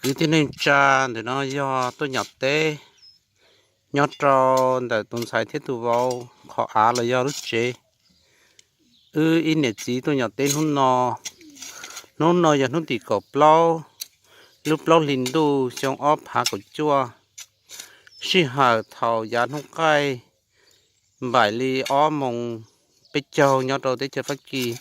như thế nên cha để nó do tôi nhặt té nhặt cho để tuần sai thiết tu vào khó á là do lúc chế in nhật gì tôi nhặt tên nó giờ nó thì có plau lúc plau linh đu trong ốp hạ của chua si hà thầu giá không cay bài li ó mong bé châu nhặt đầu tới cho phát kỳ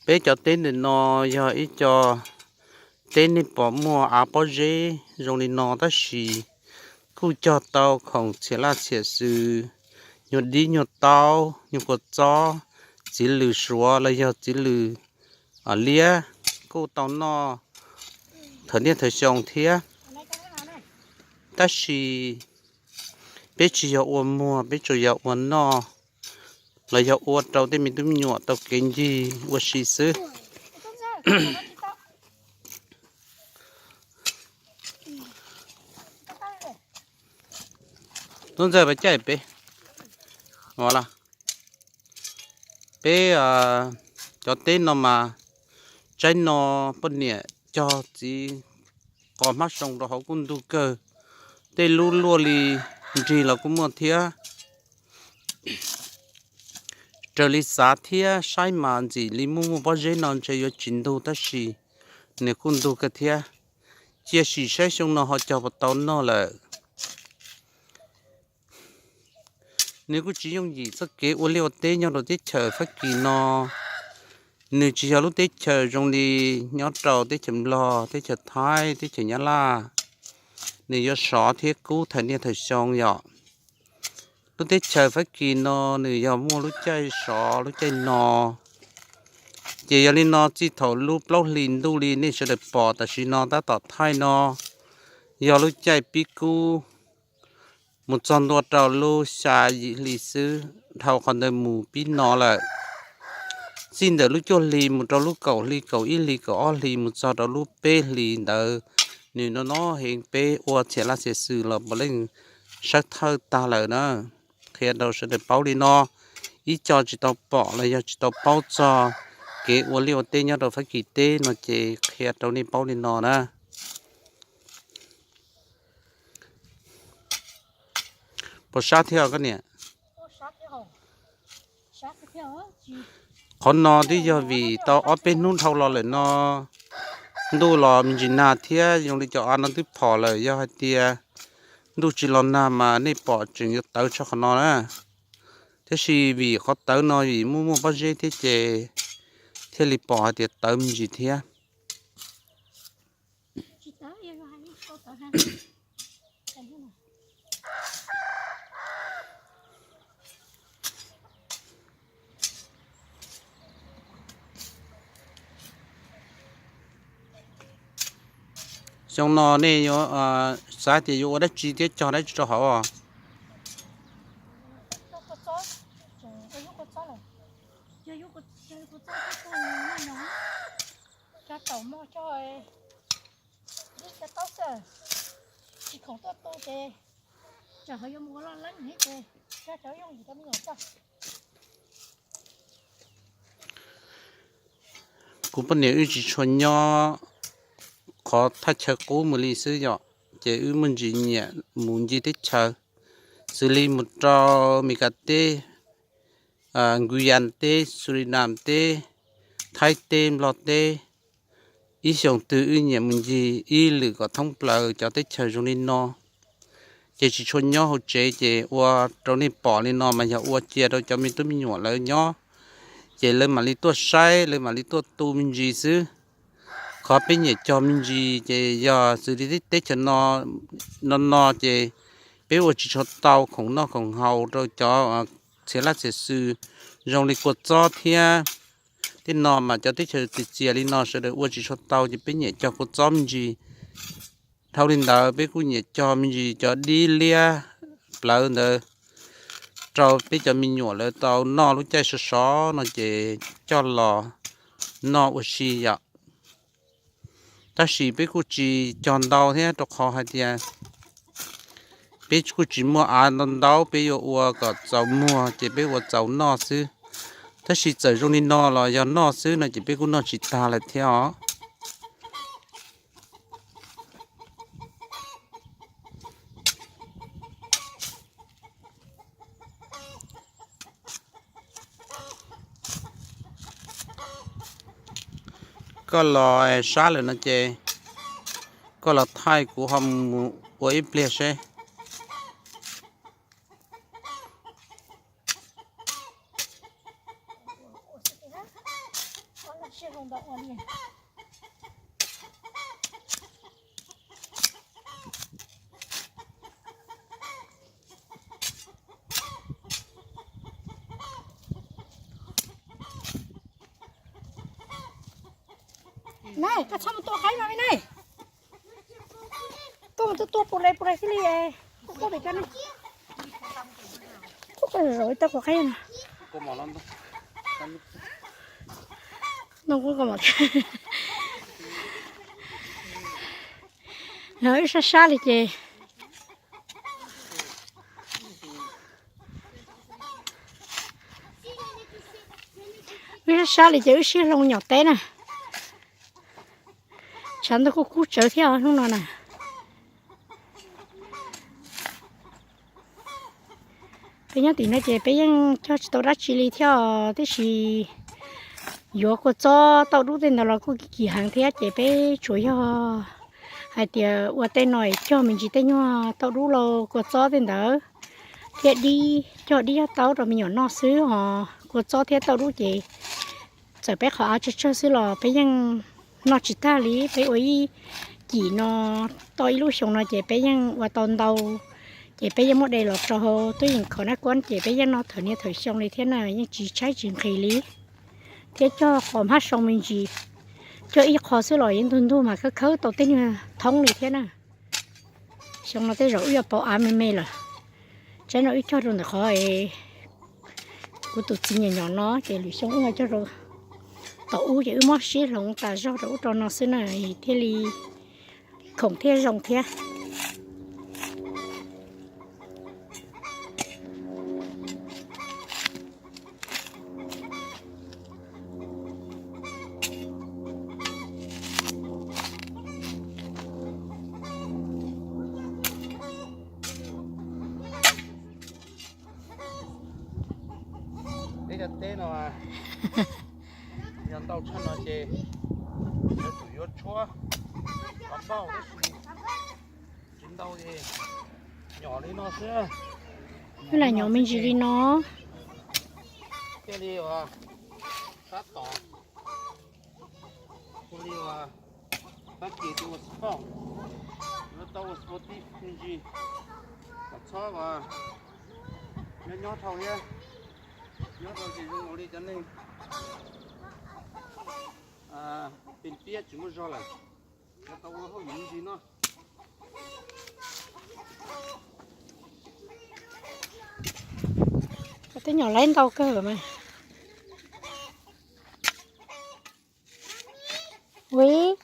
bé cho tên để nó giờ ít cho tên đi bỏ mua áo bao dễ dùng đi nó ta xì khu cho tao không chỉ là chỉ sự nhột đi nhột tao nhột cột gió chỉ lử xóa là do chỉ lử ở lia khu tao nó thời niên thời sống thế ta xì bé chỉ có uốn mua bé chỉ có uốn nó là do uốn tao thì mình tụi nhột tao kinh gì uốn xì xứ tuần giờ phải chạy bé ngó là bé cho tên nó mà trái nó bên nhẹ cho chỉ có mắt sông đó họ cũng tu cơ tên luôn luôn li chỉ là cũng một thía trở li sát thía sai mà gì li mua bao giờ nó chơi ở chính đâu ta xí nếu cũng tu cái thía chia sẻ sai sông nó họ cho vào tàu nó là nếu có chỉ dùng gì sắc kế ô liu tê nhau rồi tết chờ phát kỳ nó nếu chỉ cho lúc tết chờ trong đi nhau trầu tết chấm lò tết chờ thái tết chờ nhá la nếu do sọ thiết cũ thành niên thời xong vậy lúc tết chờ phát kỳ nó nếu do mua lúc chơi sọ lúc chơi nò chỉ cho nên nó chỉ thầu lúc lâu lìn đu lìn nên sẽ được bỏ tại vì nó đã tọt thái nó do lúc chơi pi cũ một con đua trâu lô xa lì sư thầu còn đời mù pin nó là xin đỡ lúc cho lì một trâu lúc cầu ít lì cầu o lì một trâu trâu lúc bê lì đỡ nếu nó hiện bê ô sẽ là sẽ xử là bỏ lên sắc thơ ta lời nữa khi đâu sẽ được báo đi nó ít cho chỉ tao bỏ là do chỉ tao báo cho cái ô liu tên nhau đâu phải kỳ tên nó chỉ khi đâu nên báo đi nó nữa bỏ sát theo cái này con nó đi giờ vì tao ở bênนู้นthâu lò lại nó đu lò mình chỉ nà thia dùng để cho ăn nó tiếp phò lại do hai tia đu chỉ lò nà mà nên bỏ chừng tao cho con nó nè thế thì vì khó tao nó vì mua bao nhiêu thế chè thế thì bỏ thì tao mình chỉ thia trong nó này yo sao thì yo đã chi tiết cho đấy cho họ à cũng bên này chỉ chuẩn nhau có thắt chặt cố một lý sử dụng chỉ ưu mình chỉ nhẹ muốn gì thích chờ xử lý một trò mì cà tê Guyana tê Suriname tê Thái tê lọt tê ý xong từ ưu nhẹ mình gì ý lử có thông bờ cho thích chờ trong nên nó chỉ chuẩn nhau hỗ trợ chỉ qua trong nên bỏ lên nó mà giờ qua chia đâu cho mình tôi mình nhỏ lại nhau chỉ lên mà lý tuột sai lên mà lý tuột tu mình gì xứ khó bên nhẹ cho mình gì chỉ giờ xử lý tết cho nó chỉ bé ở chỉ cho tàu không nó không hậu rồi cho sẽ là sẽ xử dùng đi quật cho thia thế nó mà cho tết cho chia đi nó sẽ được ở chỉ cho tàu chỉ bên nhẹ cho quật cho mình gì thâu lên đó bé cũng nhẹ cho mình gì cho đi lia lỡ nữa rồi bé cho mình nhỏ lại tàu nó lúc chạy sọ nó chỉ cho lò nó ở xì vậy ta chỉ biết cô chỉ chọn đào thế cho khó hay tiền biết cô chỉ mua ăn đào biết ở cái dầu mua chỉ biết ở dầu nọ xứ ta chỉ chơi trong đi nọ là do nọ xứ này chỉ biết cô nọ chỉ ta là theo có lò xá lên nó chè có là thay của hầm của ít bia xe này cái sao mà to cái này này tôi mà tôi bột này cái này có bị cái này có rồi tao có cái này nó cũng có một nói xa xa đi chị biết xa đi chị xí lông nhỏ té nè chẳng tôi có cút trở theo lúc nào nè bây giờ thì nó chỉ bây giờ cho tôi đã chỉ đi theo thế thì giờ có cho tao đủ tiền là có kỳ hàng thế chỉ bây chủ yếu hay thì ở đây nói cho mình chỉ tên nhau tao đủ là có cho tiền đó thế đi cho đi tao rồi mình nhỏ nó xứ họ có cho thế tao đủ chị giờ bé họ cho xứ là bây giờ nó chỉ ta lý bây ấy chỉ nó tôi lúc xong nó chỉ bây giờ và toàn đầu chỉ bây giờ một đây là cho họ tôi nhìn khó nát quan chỉ bây giờ nó thở như thở xong này thế nào nhưng chỉ trái chuyện khí lý thế cho khóm hát xong mình chỉ cho ít khó xứ lòi yên thun thu mà cứ khớ tổ tiên thông này thế nào xong nó tới rồi giờ bỏ ám mê là trái nó ít cho rồi là khó ấy của tụi chị nhỏ nhỏ nó để lụi xong ngay cho rồi tổ chữ mót xí lồng ta rau đậu cho nó xứ này thế li không thế rồng thế đây là tên nào nhân tàu chân nó chè nó chủ yếu chua có bao cái gì chín đâu thì nhỏ đi nó xưa cái là nhỏ mình chỉ đi nó cái đi à sát tỏ cái đi à sát kỳ tu sport nó tàu sportif như gì có cho và nó nhỏ thầu nhé nhớ rồi thì dùng đi cho nên bên phía chúng mới rồi lại nó tao có những gì nó có cái nhỏ lên tao cơ mà oui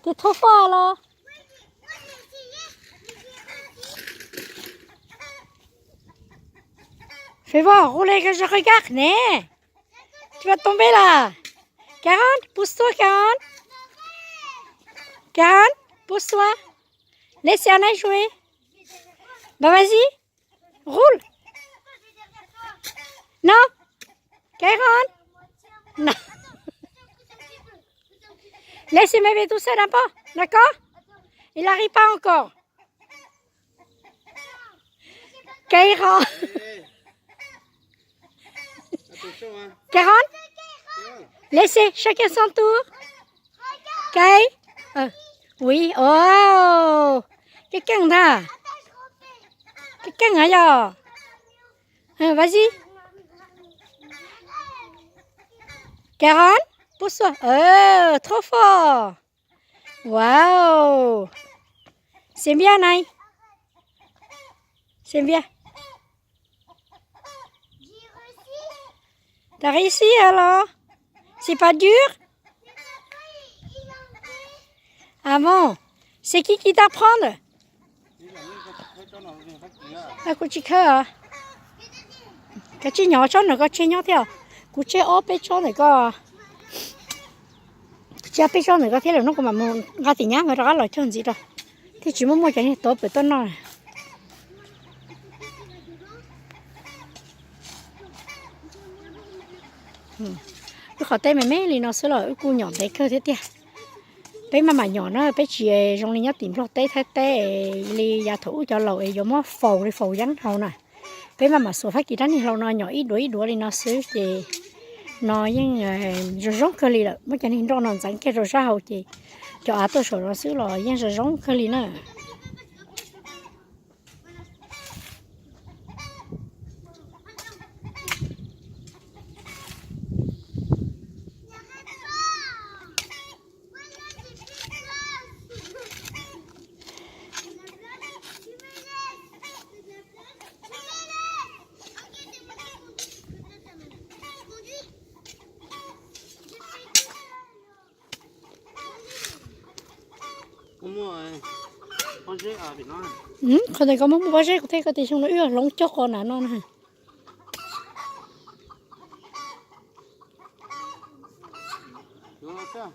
cái thô pha là fais voir, roulez que je regarde, né? Tu vas tomber là. 40, pousse-toi, 40. 40, pousse-toi. Laisse Anna jouer. Bah vas-y, roule. Non, 40. Non. Laisse m'aider tout seul un peu, d'accord? Il n'arrive pas encore. 40. 40. Laissez, chacun son tour. Kay. Oui. Oh. Quelqu'un là. Quelqu'un ailleurs. Vas-y. 40. Pousse-toi. Oh, trop fort. Waouh. C'est bien, Naï. C'est bien. T'as réussi alors? C'est pas dur? Ah bon? C'est qui t'apprend? À cô chị khơi à? Cái chị nhỏ cho nó có chị nhỏ theo. Cô chị ốp bé cho nó có. Chị bé cho nó có thế là nó cũng mà mua gà thì nhá người ta lại cho gì đâu. Thì chỉ muốn mua cái này tốt với tôi nói. cái khó tên mẹ thì nó sẽ là cô nhỏ bé cơ thế tiệt bé mà nhỏ nó bé chỉ trong này nhá tìm lọt té thế té li gia thủ cho lầu ấy giống phầu đi phầu rắn hầu này bé mà số phát kỳ đó thì lâu nó nhỏ ít đuổi thì nó xứ thì nó những rồi rong cơ li đó mới cho nên nó dẫn cái rồi sao thì cho à tôi số nó xứ rồi những rồi rong cơ li nữa con dễ ở biển nó còn đây có món bò rét có thể có thể trong nó ưa lông chóc con nào nó nè đúng không